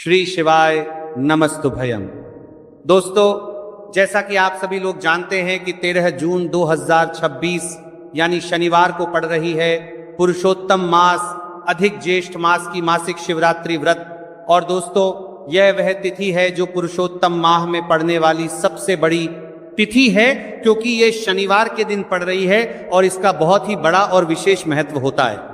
श्री शिवाय नमस्तुभयम। दोस्तों, जैसा कि आप सभी लोग जानते हैं कि 13 जून 2026 यानी शनिवार को पड़ रही है पुरुषोत्तम मास अधिक ज्येष्ठ मास की मासिक शिवरात्रि व्रत। और दोस्तों, यह वह तिथि है जो पुरुषोत्तम माह में पड़ने वाली सबसे बड़ी तिथि है, क्योंकि ये शनिवार के दिन पड़ रही है और इसका बहुत ही बड़ा और विशेष महत्व होता है।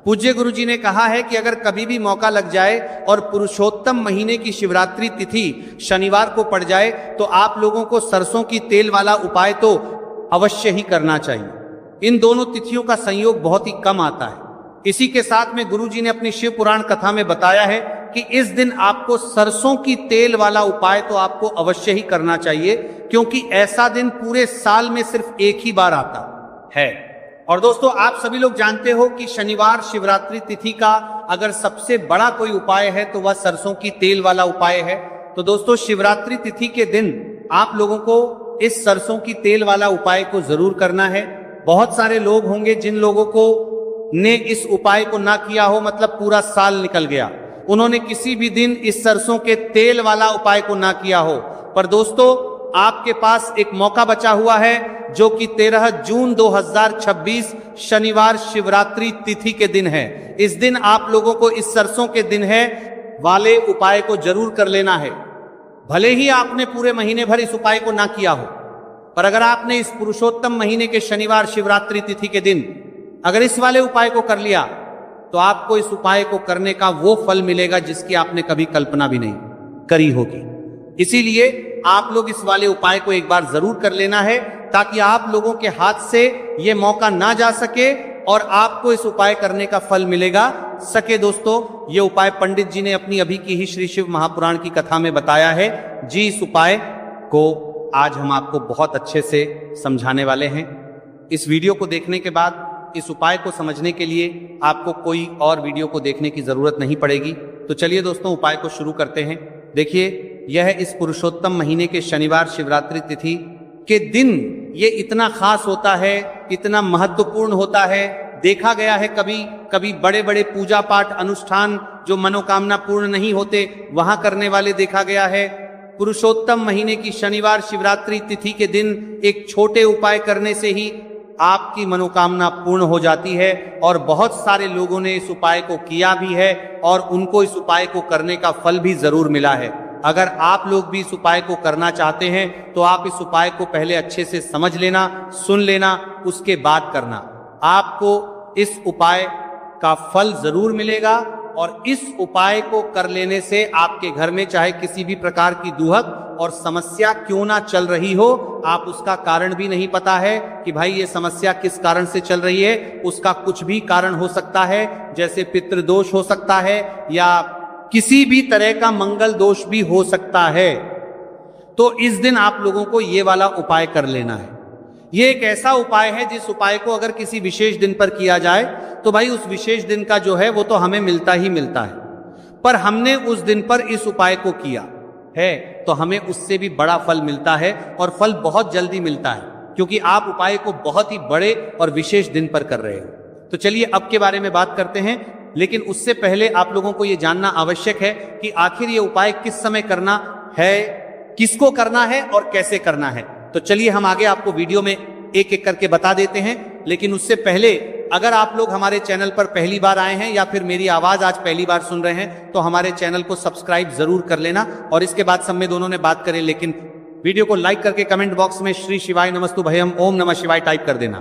पूज्य गुरु जी ने कहा है कि अगर कभी भी मौका लग जाए और पुरुषोत्तम महीने की शिवरात्रि तिथि शनिवार को पड़ जाए तो आप लोगों को सरसों की तेल वाला उपाय तो अवश्य ही करना चाहिए। इन दोनों तिथियों का संयोग बहुत ही कम आता है। इसी के साथ में गुरु जी ने अपनी शिव पुराण कथा में बताया है कि इस दिन आपको सरसों की तेल वाला उपाय तो आपको अवश्य ही करना चाहिए, क्योंकि ऐसा दिन पूरे साल में सिर्फ एक ही बार आता है। और दोस्तों, आप सभी लोग जानते हो कि शनिवार शिवरात्रि तिथि का अगर सबसे बड़ा कोई उपाय है तो वह सरसों की तेल वाला उपाय है। तो दोस्तों, शिवरात्रि तिथि के दिन आप लोगों को इस सरसों की तेल वाला उपाय को जरूर करना है। बहुत सारे लोग होंगे जिन लोगों को ने इस उपाय को ना किया हो, मतलब पूरा साल निकल गया, उन्होंने किसी भी दिन इस सरसों के तेल वाला उपाय को ना किया हो। पर दोस्तों, आपके पास एक मौका बचा हुआ है, जो कि 13 जून 2026 शनिवार शिवरात्रि तिथि के दिन है। इस दिन आप लोगों को इस सरसों के दिन है वाले उपाय को जरूर कर लेना है। भले ही आपने पूरे महीने भर इस उपाय को ना किया हो, पर अगर आपने इस पुरुषोत्तम महीने के शनिवार शिवरात्रि तिथि के दिन अगर इस वाले उपाय को कर लिया तो आपको इस उपाय को करने का वो फल मिलेगा जिसकी आपने कभी कल्पना भी नहीं करी होगी। इसीलिए आप लोग इस वाले उपाय को एक बार जरूर कर लेना है, ताकि आप लोगों के हाथ से ये मौका ना जा सके और आपको इस उपाय करने का फल मिलेगा सके। दोस्तों, ये उपाय पंडित जी ने अपनी अभी की ही श्री शिव महापुराण की कथा में बताया है जी। इस उपाय को आज हम आपको बहुत अच्छे से समझाने वाले हैं। इस वीडियो को देखने के बाद इस उपाय को समझने के लिए आपको कोई और वीडियो को देखने की जरूरत नहीं पड़ेगी। तो चलिए दोस्तों, उपाय को शुरू करते हैं। देखिए, यह इस पुरुषोत्तम महीने के शनिवार शिवरात्रि तिथि के दिन ये इतना खास होता है, इतना महत्वपूर्ण होता है। देखा गया है कभी कभी बड़े बड़े पूजा पाठ अनुष्ठान जो मनोकामना पूर्ण नहीं होते वहां करने वाले देखा गया है। पुरुषोत्तम महीने की शनिवार शिवरात्रि तिथि के दिन एक छोटे उपाय करने से ही आपकी मनोकामना पूर्ण हो जाती है। और बहुत सारे लोगों ने इस उपाय को किया भी है और उनको इस उपाय को करने का फल भी जरूर मिला है। अगर आप लोग भी इस उपाय को करना चाहते हैं तो आप इस उपाय को पहले अच्छे से समझ लेना, सुन लेना, उसके बाद करना। आपको इस उपाय का फल जरूर मिलेगा। और इस उपाय को कर लेने से आपके घर में चाहे किसी भी प्रकार की दुहक और समस्या क्यों ना चल रही हो, आप उसका कारण भी नहीं पता है कि भाई ये समस्या किस कारण से चल रही है, उसका कुछ भी कारण हो सकता है, जैसे पितृदोष हो सकता है या किसी भी तरह का मंगल दोष भी हो सकता है। तो इस दिन आप लोगों को ये वाला उपाय कर लेना है। ये एक ऐसा उपाय है जिस उपाय को अगर किसी विशेष दिन पर किया जाए तो भाई उस विशेष दिन का जो है वो तो हमें मिलता ही मिलता है। पर हमने उस दिन पर इस उपाय को किया है तो हमें उससे भी बड़ा फल मिलता है, और फल बहुत जल्दी मिलता है, क्योंकि आप उपाय को बहुत ही बड़े और विशेष दिन पर कर रहे हो। तो चलिए अब के बारे में बात करते हैं, लेकिन उससे पहले आप लोगों को यह जानना आवश्यक है कि आखिर ये उपाय किस समय करना है, किसको करना है और कैसे करना है। तो चलिए हम आगे आपको वीडियो में एक एक करके बता देते हैं। लेकिन उससे पहले अगर आप लोग हमारे चैनल पर पहली बार आए हैं या फिर मेरी आवाज आज पहली बार सुन रहे हैं तो हमारे चैनल को सब्सक्राइब जरूर कर लेना। और इसके बाद सब में दोनों ने बात करें, लेकिन वीडियो को लाइक करके कमेंट बॉक्स में श्री शिवाय नमस्तुभयम ओम नमः शिवाय टाइप कर देना।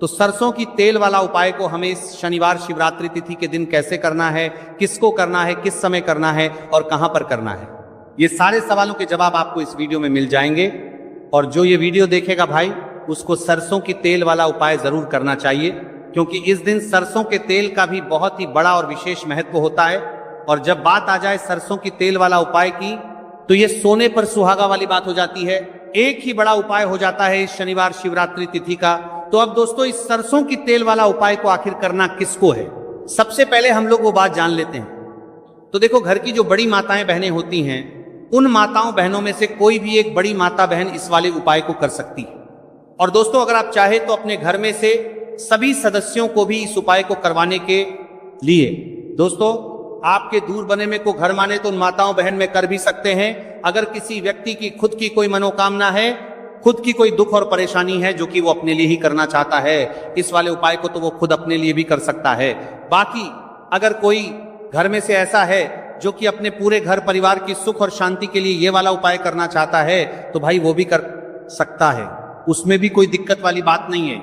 तो सरसों की तेल वाला उपाय को हमें इस शनिवार शिवरात्रि तिथि के दिन कैसे करना है, किसको करना है, किस समय करना है और कहां पर करना है, ये सारे सवालों के जवाब आपको इस वीडियो में मिल जाएंगे। और जो ये वीडियो देखेगा भाई, उसको सरसों की तेल वाला उपाय जरूर करना चाहिए, क्योंकि इस दिन सरसों के तेल का भी बहुत ही बड़ा और विशेष महत्व होता है। और जब बात आ जाए सरसों की तेल वाला उपाय की, तो ये सोने पर सुहागा वाली बात हो जाती है। एक ही बड़ा उपाय हो जाता है इस शनिवार शिवरात्रि तिथि का। तो अब दोस्तों, इस सरसों की तेल वाला उपाय को आखिर करना किसको है, सबसे पहले हम लोग वो बात जान लेते हैं। तो देखो, घर की जो बड़ी माताएं बहनें होती हैं, उन माताओं बहनों में से कोई भी एक बड़ी माता बहन इस वाले उपाय को कर सकती है। और दोस्तों, अगर आप चाहे तो अपने घर में से सभी सदस्यों को भी इस उपाय को करवाने के लिए दोस्तों आपके दूर बने में को घर माने तो उन माताओं बहन में कर भी सकते हैं। अगर किसी व्यक्ति की खुद की कोई मनोकामना है, खुद की कोई दुख और परेशानी है जो कि वो अपने लिए ही करना चाहता है, इस वाले उपाय को तो वो खुद अपने लिए भी कर सकता है। बाकी अगर कोई घर में से ऐसा है जो कि अपने पूरे घर परिवार की सुख और शांति के लिए ये वाला उपाय करना चाहता है, तो भाई वो भी कर सकता है, उसमें भी कोई दिक्कत वाली बात नहीं है।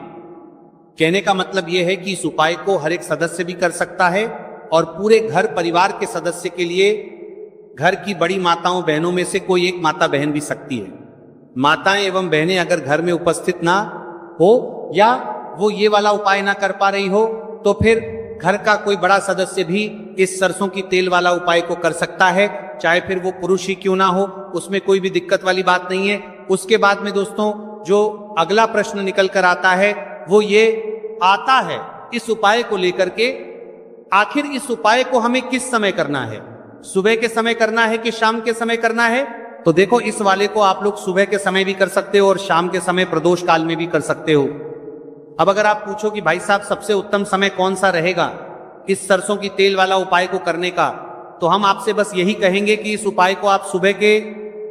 कहने का मतलब यह है कि इस उपाय को हर एक सदस्य भी कर सकता है और पूरे घर परिवार के सदस्य के लिए घर की बड़ी माताओं बहनों में से कोई एक माता बहन भी सकती है। माताएं एवं बहनें अगर घर में उपस्थित ना हो या वो ये वाला उपाय ना कर पा रही हो, तो फिर घर का कोई बड़ा सदस्य भी इस सरसों की तेल वाला उपाय को कर सकता है, चाहे फिर वो पुरुष ही क्यों ना हो, उसमें कोई भी दिक्कत वाली बात नहीं है। उसके बाद में दोस्तों जो अगला प्रश्न निकल कर आता है वो ये आता है इस उपाय को लेकर के, आखिर इस उपाय को हमें किस समय करना है, सुबह के समय करना है कि शाम के समय करना है? तो देखो, इस वाले को आप लोग सुबह के समय भी कर सकते हो और शाम के समय प्रदोष काल में भी कर सकते हो। अब अगर आप पूछो कि भाई साहब सबसे उत्तम समय कौन सा रहेगा इस सरसों की तेल वाला उपाय को करने का, तो हम आपसे बस यही कहेंगे कि इस उपाय को आप सुबह के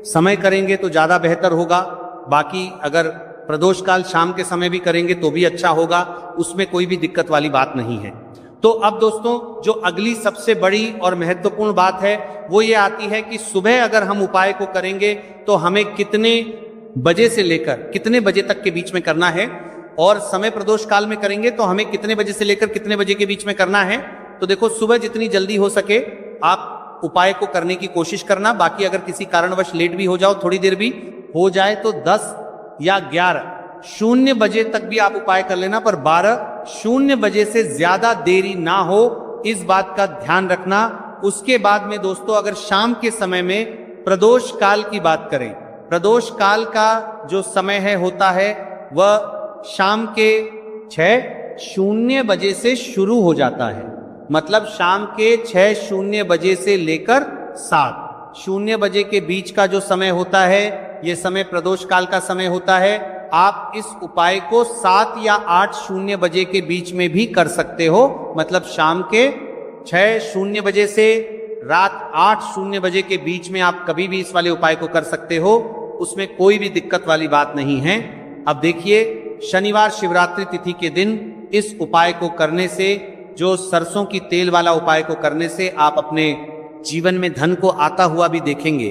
समय करेंगे तो ज्यादा बेहतर होगा। बाकी अगर प्रदोष काल शाम के समय भी करेंगे तो भी अच्छा होगा, उसमें कोई भी दिक्कत वाली बात नहीं है। तो अब दोस्तों जो अगली सबसे बड़ी और महत्वपूर्ण बात है वो ये आती है कि सुबह अगर हम उपाय को करेंगे तो हमें कितने बजे से लेकर कितने बजे तक के बीच में करना है, और समय प्रदोष काल में करेंगे तो हमें कितने बजे से लेकर कितने बजे के बीच में करना है। तो देखो, सुबह जितनी जल्दी हो सके आप उपाय को करने की कोशिश करना। बाकी अगर किसी कारणवश लेट भी हो जाओ, थोड़ी देर भी हो जाए, तो 10 या 11:00 बजे तक भी आप उपाय कर लेना, पर 12:00 बजे से ज्यादा देरी ना हो, इस बात का ध्यान रखना। उसके बाद में दोस्तों अगर शाम के समय में प्रदोष काल की बात करें, प्रदोष काल का जो समय है होता है वह शाम के 6:00 बजे से शुरू हो जाता है। मतलब शाम के 6:00 बजे से लेकर 7:00 बजे के बीच का जो समय होता है, यह समय प्रदोष काल का समय होता है। आप इस उपाय को 7 या 8:00 बजे के बीच में भी कर सकते हो। मतलब शाम के 6:00 बजे से रात 8:00 बजे के बीच में आप कभी भी इस वाले उपाय को कर सकते हो, उसमें कोई भी दिक्कत वाली बात नहीं है। अब देखिए, शनिवार शिवरात्रि तिथि के दिन इस उपाय को करने से, जो सरसों की तेल वाला उपाय को करने से आप अपने जीवन में धन को आता हुआ भी देखेंगे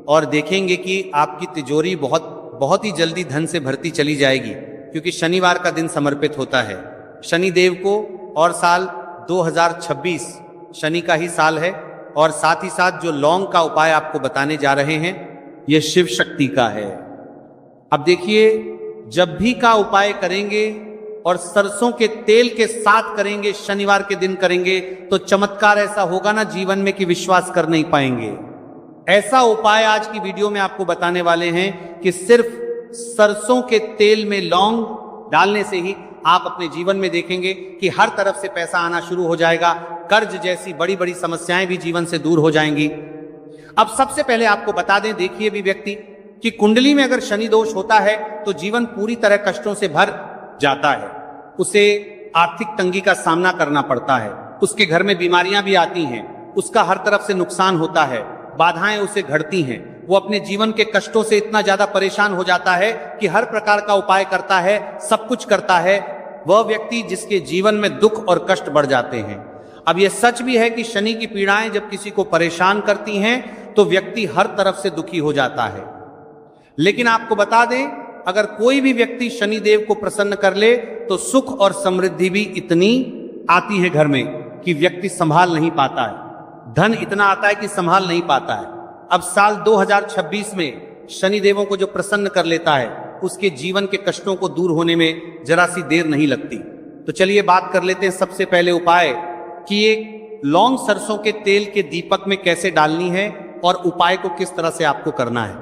और देखेंगे कि आपकी तिजोरी बहुत ही जल्दी धन से भरती चली जाएगी, क्योंकि शनिवार का दिन समर्पित होता है शनिदेव को। और साल 2026 शनि का ही साल है। और साथ ही साथ जो लौंग का उपाय आपको बताने जा रहे हैं यह शिव शक्ति का है। अब देखिए, जब भी का उपाय करेंगे और सरसों के तेल के साथ करेंगे, शनिवार के दिन करेंगे, तो चमत्कार ऐसा होगा ना जीवन में कि विश्वास कर नहीं पाएंगे। ऐसा उपाय आज की वीडियो में आपको बताने वाले हैं कि सिर्फ सरसों के तेल में लौंग डालने से ही आप अपने जीवन में देखेंगे कि हर तरफ से पैसा आना शुरू हो जाएगा, कर्ज जैसी बड़ी बड़ी समस्याएं भी जीवन से दूर हो जाएंगी। अब सबसे पहले आपको बता दें, देखिए भी व्यक्ति कि कुंडली में अगर शनि दोष होता है तो जीवन पूरी तरह कष्टों से भर जाता है, उसे आर्थिक तंगी का सामना करना पड़ता है, उसके घर में बीमारियां भी आती हैं, उसका हर तरफ से नुकसान होता है, बाधाएं उसे घड़ती हैं, वो अपने जीवन के कष्टों से इतना ज्यादा परेशान हो जाता है कि हर प्रकार का उपाय करता है, सब कुछ करता है, वह व्यक्ति जिसके जीवन में दुख और कष्ट बढ़ जाते हैं। अब यह सच भी है कि शनि की पीड़ाएं जब किसी को परेशान करती हैं तो व्यक्ति हर तरफ से दुखी हो जाता है। लेकिन आपको बता दें, अगर कोई भी व्यक्ति शनिदेव को प्रसन्न कर ले तो सुख और समृद्धि भी इतनी आती है घर में कि व्यक्ति संभाल नहीं पाता है, धन इतना आता है कि संभाल नहीं पाता है। अब साल 2026 में शनिदेवों को जो प्रसन्न कर लेता है उसके जीवन के कष्टों को दूर होने में जरा सी देर नहीं लगती। तो चलिए बात कर लेते हैं सबसे पहले उपाय कि एक लौंग सरसों के तेल के दीपक में कैसे डालनी है और उपाय को किस तरह से आपको करना है।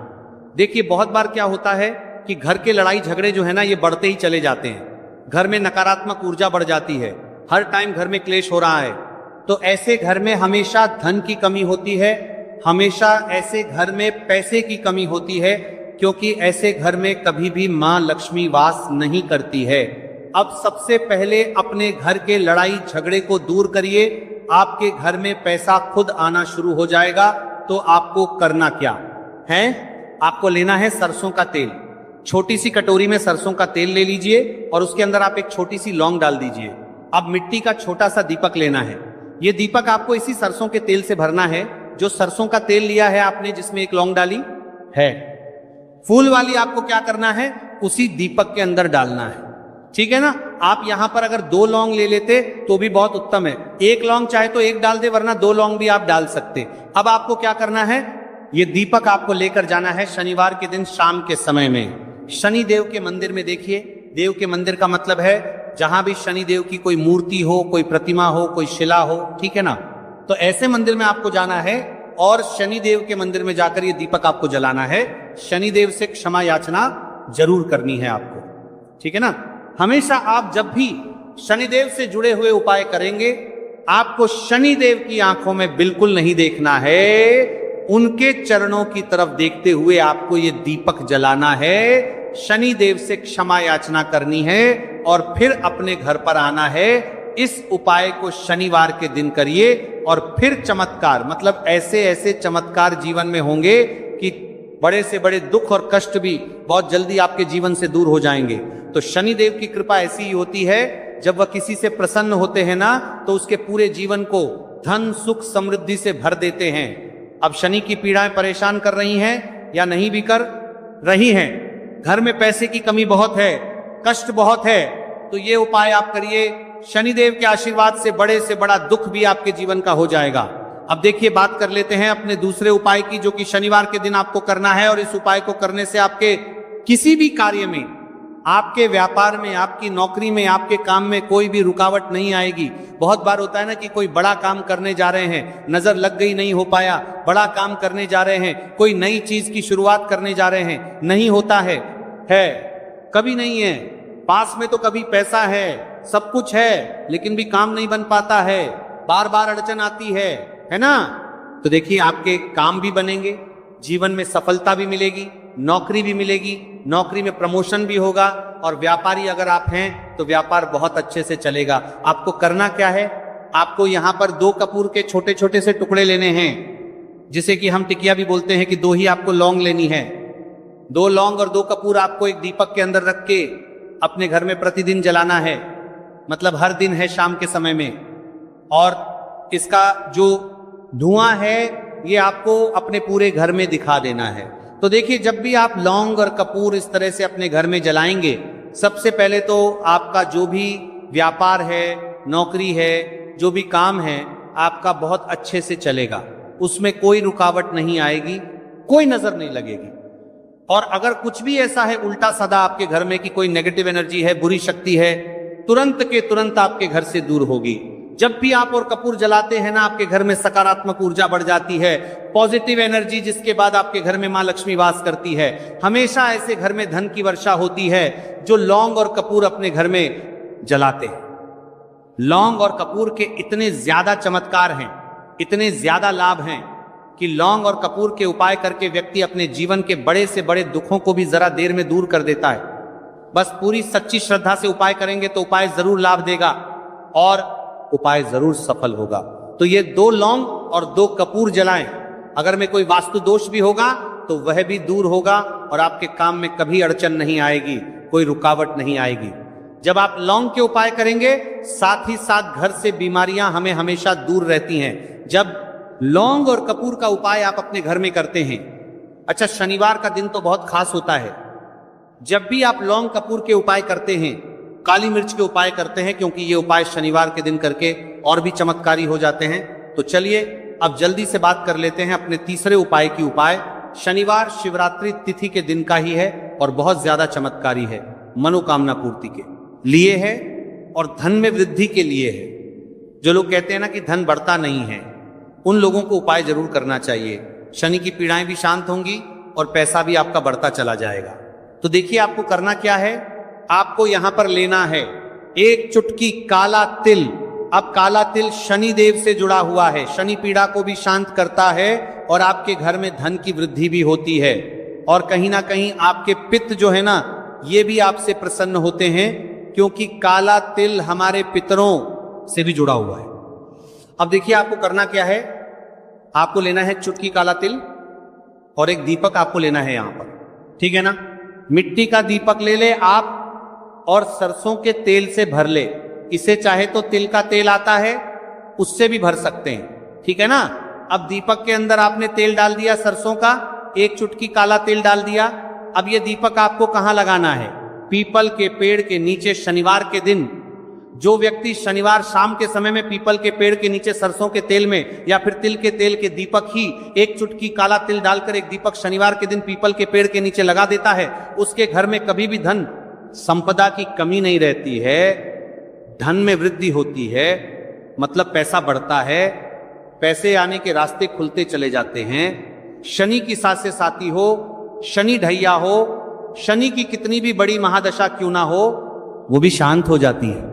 देखिए, बहुत बार क्या होता है कि घर के लड़ाई झगड़े जो है ना, ये बढ़ते ही चले जाते हैं, घर में नकारात्मक ऊर्जा बढ़ जाती है, हर टाइम घर में क्लेश हो रहा है। तो ऐसे घर में हमेशा धन की कमी होती है, हमेशा ऐसे घर में पैसे की कमी होती है, क्योंकि ऐसे घर में कभी भी मां लक्ष्मी वास नहीं करती है। अब सबसे पहले अपने घर के लड़ाई झगड़े को दूर करिए, आपके घर में पैसा खुद आना शुरू हो जाएगा। तो आपको करना क्या है? आपको लेना है सरसों का तेल। छोटी सी कटोरी में सरसों का तेल ले लीजिए और उसके अंदर आप एक छोटी सी लौंग डाल दीजिए। अब मिट्टी का छोटा सा दीपक लेना है। ये दीपक आपको इसी सरसों के तेल से भरना है। जो सरसों का तेल लिया है आपने, जिसमें एक लौंग डाली है, फूल वाली आपको क्या करना है? उसी दीपक के अंदर डालना है। ठीक है ना? आप यहां पर अगर 2 लौंग ले लेते तो भी बहुत उत्तम है। 1 लौंग चाहे तो 1 डाल दे, वरना 2 लौंग भी आप डाल सकते। अब आपको क्या करना है? ये दीपक आपको लेकर जाना है शनिवार के दिन शाम के समय में शनि देव के मंदिर में। देखिए, देव के मंदिर का मतलब है जहां भी शनि देव की कोई मूर्ति हो, कोई प्रतिमा हो, कोई शिला हो, ठीक है ना? तो ऐसे मंदिर में आपको जाना है और शनि देव के मंदिर में जाकर ये दीपक आपको जलाना है। शनि देव से क्षमा याचना जरूर करनी है आपको, ठीक है ना? हमेशा आप जब भी शनिदेव से जुड़े हुए उपाय करेंगे, आपको शनिदेव की आंखों में बिल्कुल नहीं देखना है। उनके चरणों की तरफ देखते हुए आपको ये दीपक जलाना है, शनिदेव से क्षमा याचना करनी है और फिर अपने घर पर आना है। इस उपाय को शनिवार के दिन करिए और फिर चमत्कार, मतलब ऐसे ऐसे चमत्कार जीवन में होंगे कि बड़े से बड़े दुख और कष्ट भी बहुत जल्दी आपके जीवन से दूर हो जाएंगे। तो शनिदेव की कृपा ऐसी ही होती है, जब वह किसी से प्रसन्न होते हैं ना, तो उसके पूरे जीवन को धन सुख समृद्धि से भर देते हैं। अब शनि की पीड़ाएं परेशान कर रही हैं या नहीं भी कर रही हैं, घर में पैसे की कमी बहुत है, कष्ट बहुत है, तो ये उपाय आप करिए। शनिदेव के आशीर्वाद से बड़ा दुख भी आपके जीवन का हो जाएगा। अब देखिए, बात कर लेते हैं अपने दूसरे उपाय की, जो कि शनिवार के दिन आपको करना है। और इस उपाय को करने से आपके किसी भी कार्य में, आपके व्यापार में, आपकी नौकरी में, आपके काम में कोई भी रुकावट नहीं आएगी। बहुत बार होता है ना कि कोई बड़ा काम करने जा रहे हैं, नजर लग गई, नहीं हो पाया। बड़ा काम करने जा रहे हैं, कोई नई चीज की शुरुआत करने जा रहे हैं, नहीं होता है कभी नहीं है। पास में तो कभी पैसा है, सब कुछ है, लेकिन भी काम नहीं बन पाता है, बार बार अड़चन आती है ना? तो देखिए, आपके काम भी बनेंगे, जीवन में सफलता भी मिलेगी, नौकरी भी मिलेगी, नौकरी में प्रमोशन भी होगा, और व्यापारी अगर आप हैं तो व्यापार बहुत अच्छे से चलेगा। आपको करना क्या है? आपको यहां पर 2 कपूर के छोटे छोटे से टुकड़े लेने हैं, जिसे कि हम टिकिया भी बोलते हैं, कि 2 ही आपको लौंग लेनी है। 2 लौंग और 2 कपूर आपको एक दीपक के अंदर रख के अपने घर में प्रतिदिन जलाना है, मतलब हर दिन है शाम के समय में। और इसका जो धुआं है ये आपको अपने पूरे घर में दिखा देना है। तो देखिए, जब भी आप लौंग और कपूर इस तरह से अपने घर में जलाएंगे, सबसे पहले तो आपका जो भी व्यापार है, नौकरी है, जो भी काम है, आपका बहुत अच्छे से चलेगा। उसमें कोई रुकावट नहीं आएगी, कोई नजर नहीं लगेगी। और अगर कुछ भी ऐसा है उल्टा सदा आपके घर में कि कोई नेगेटिव एनर्जी है, बुरी शक्ति है, तुरंत के तुरंत आपके घर से दूर होगी। जब भी आप और कपूर जलाते हैं ना, आपके घर में सकारात्मक ऊर्जा बढ़ जाती है, पॉजिटिव एनर्जी, जिसके बाद आपके घर में मां लक्ष्मी वास करती है। हमेशा ऐसे घर में धन की वर्षा होती है जो लौंग और कपूर अपने घर में जलाते हैं। लौंग और कपूर के इतने ज्यादा चमत्कार हैं, इतने ज्यादा लाभ हैं कि लौंग और कपूर के उपाय करके व्यक्ति अपने जीवन के बड़े से बड़े दुखों को भी जरा देर में दूर कर देता है। बस पूरी सच्ची श्रद्धा से उपाय करेंगे तो उपाय जरूर लाभ देगा और उपाय जरूर सफल होगा। तो ये 2 लौंग और 2 कपूर जलाएं। अगर में कोई वास्तु दोष भी होगा तो वह भी दूर होगा और आपके काम में कभी अड़चन नहीं आएगी, कोई रुकावट नहीं आएगी। जब आप लौंग के उपाय करेंगे, साथ ही साथ घर से बीमारियां हमें हमेशा दूर रहती हैं। जब लौंग और कपूर का उपाय आप अपने घर में करते हैं, अच्छा, शनिवार का दिन तो बहुत खास होता है। जब भी आप लौंग कपूर के उपाय करते हैं, काली मिर्च के उपाय करते हैं, क्योंकि ये उपाय शनिवार के दिन करके और भी चमत्कारी हो जाते हैं। तो चलिए अब जल्दी से बात कर लेते हैं अपने तीसरे उपाय की। उपाय शनिवार शिवरात्रि तिथि के दिन का ही है और बहुत ज्यादा चमत्कारी है, मनोकामना पूर्ति के लिए है और धन में वृद्धि के लिए है। जो लोग कहते हैं ना कि धन बढ़ता नहीं है, उन लोगों को उपाय जरूर करना चाहिए। शनि की पीड़ाएं भी शांत होंगी और पैसा भी आपका बढ़ता चला जाएगा। तो देखिए, आपको करना क्या है? आपको यहां पर लेना है 1 चुटकी काला तिल। अब काला तिल शनि देव से जुड़ा हुआ है, शनि पीड़ा को भी शांत करता है और आपके घर में धन की वृद्धि भी होती है। और कहीं ना कहीं आपके पित्त जो है ना, ये भी आपसे प्रसन्न होते हैं, क्योंकि काला तिल हमारे पितरों से भी जुड़ा हुआ है। अब देखिए आपको करना क्या है, आपको लेना है चुटकी काला तिल और एक दीपक आपको लेना है यहां पर, ठीक है ना। मिट्टी का दीपक ले ले आप और सरसों के तेल से भर ले। इसे चाहे तो तिल का तेल आता है उससे भी भर सकते हैं, ठीक है ना। अब दीपक के अंदर आपने तेल डाल दिया सरसों का, एक चुटकी काला तेल डाल दिया। अब ये दीपक आपको कहां लगाना है, पीपल के पेड़ के नीचे शनिवार के दिन। जो व्यक्ति शनिवार शाम के समय में पीपल के पेड़ के नीचे सरसों के तेल में या फिर तिल के तेल के दीपक ही एक चुटकी काला तिल डालकर एक दीपक शनिवार के दिन पीपल के पेड़ के नीचे लगा देता है, उसके घर में कभी भी धन संपदा की कमी नहीं रहती है, धन में वृद्धि होती है, मतलब पैसा बढ़ता है, पैसे आने के रास्ते खुलते चले जाते हैं। शनि की साथ से साथी हो, शनि ढैया हो, शनि की कितनी भी बड़ी महादशा क्यों ना हो, वो भी शांत हो जाती है।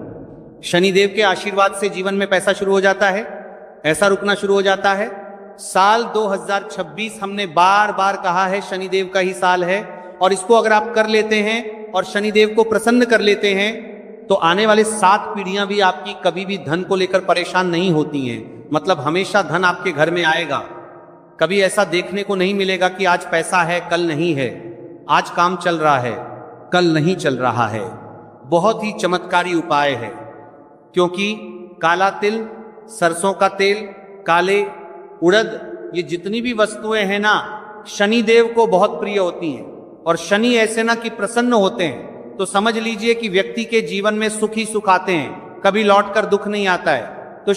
शनिदेव के आशीर्वाद से जीवन में पैसा शुरू हो जाता है, ऐसा रुकना शुरू हो जाता है। साल 2026 हमने बार बार कहा है शनिदेव का ही साल है, और इसको अगर आप कर लेते हैं और शनिदेव को प्रसन्न कर लेते हैं तो आने वाले 7 पीढ़ियां भी आपकी कभी भी धन को लेकर परेशान नहीं होती हैं। मतलब हमेशा धन आपके घर में आएगा। कभी ऐसा देखने को नहीं मिलेगा कि आज पैसा है कल नहीं है, आज काम चल रहा है कल नहीं चल रहा है। बहुत ही चमत्कारी उपाय है, क्योंकि काला तिल, सरसों का तेल, काले उड़द, ये जितनी भी वस्तुएं हैं ना, शनिदेव को बहुत प्रिय होती हैं। और शनि ऐसे ना कि प्रसन्न होते हैं तो समझ लीजिए कि व्यक्ति के जीवन में सुख ही सुख आते हैं, कभी लौट कर दुख नहीं आता है। तो